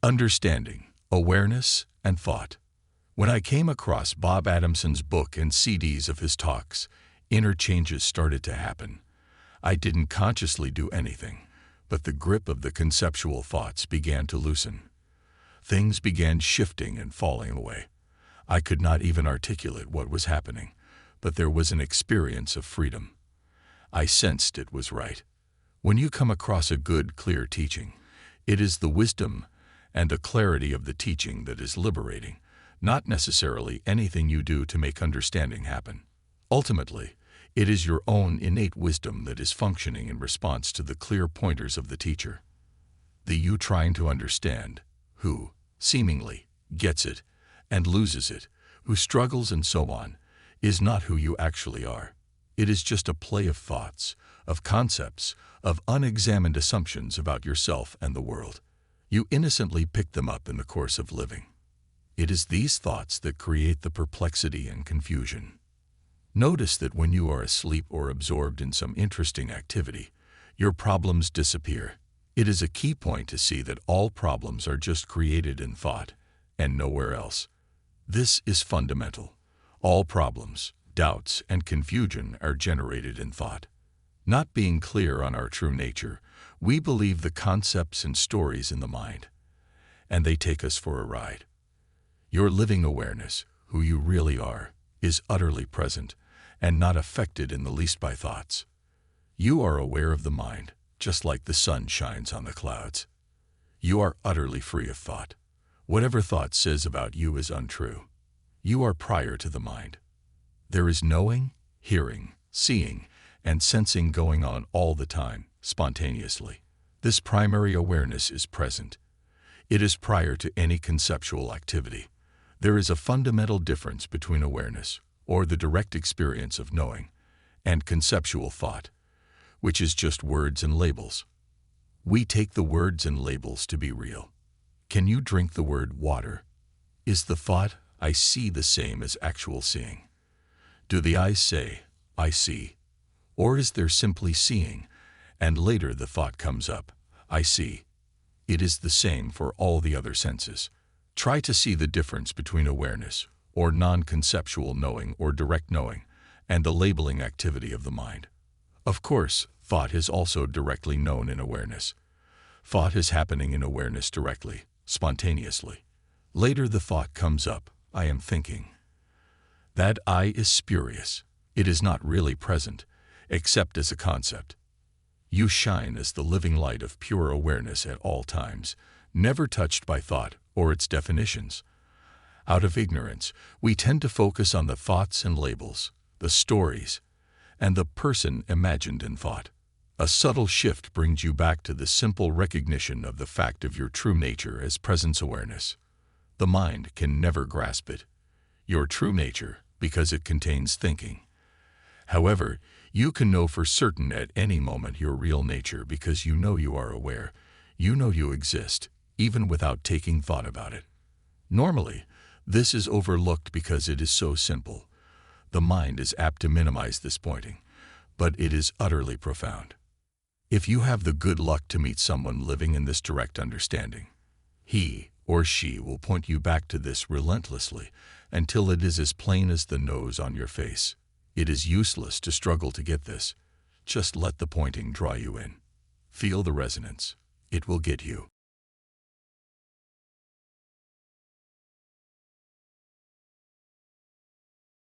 Understanding, awareness, and thought. When I came across Bob Adamson's book and CDs of his talks, inner changes started to happen. I didn't consciously do anything, but the grip of the conceptual thoughts began to loosen. Things began shifting and falling away. I could not even articulate what was happening, but there was an experience of freedom. I sensed it was right. When you come across a good, clear teaching, it is the wisdom and the clarity of the teaching that is liberating, not necessarily anything you do to make understanding happen. Ultimately, it is your own innate wisdom that is functioning in response to the clear pointers of the teacher. The you trying to understand, who, seemingly, gets it and loses it, who struggles and so on, is not who you actually are. It is just a play of thoughts, of concepts, of unexamined assumptions about yourself and the world. You innocently pick them up in the course of living. It is these thoughts that create the perplexity and confusion. Notice that when you are asleep or absorbed in some interesting activity, your problems disappear. It is a key point to see that all problems are just created in thought, and nowhere else. This is fundamental. All problems, doubts, and confusion are generated in thought. Not being clear on our true nature, we believe the concepts and stories in the mind, and they take us for a ride. Your living awareness, who you really are, is utterly present and not affected in the least by thoughts. You are aware of the mind, just like the sun shines on the clouds. You are utterly free of thought. Whatever thought says about you is untrue. You are prior to the mind. There is knowing, hearing, seeing, and sensing going on all the time, spontaneously. This primary awareness is present. It is prior to any conceptual activity. There is a fundamental difference between awareness, or the direct experience of knowing, and conceptual thought, which is just words and labels. We take the words and labels to be real. Can you drink the word water? Is the thought, I see, the same as actual seeing? Do the eyes say, I see? Or is there simply seeing, and later the thought comes up, I see? It is the same for all the other senses. Try to see the difference between awareness, or non-conceptual knowing or direct knowing, and the labeling activity of the mind. Of course, thought is also directly known in awareness. Thought is happening in awareness directly, spontaneously. Later the thought comes up, I am thinking. That I is spurious. It is not really present, except as a concept. You shine as the living light of pure awareness at all times, never touched by thought or its definitions. Out of ignorance, we tend to focus on the thoughts and labels, the stories, and the person imagined in thought. A subtle shift brings you back to the simple recognition of the fact of your true nature as presence awareness. The mind can never grasp it, your true nature, because it contains thinking. However, you can know for certain at any moment your real nature because you know you are aware, you know you exist, even without taking thought about it. Normally, this is overlooked because it is so simple. The mind is apt to minimize this pointing, but it is utterly profound. If you have the good luck to meet someone living in this direct understanding, he or she will point you back to this relentlessly until it is as plain as the nose on your face. It is useless to struggle to get this. Just let the pointing draw you in. Feel the resonance. It will get you.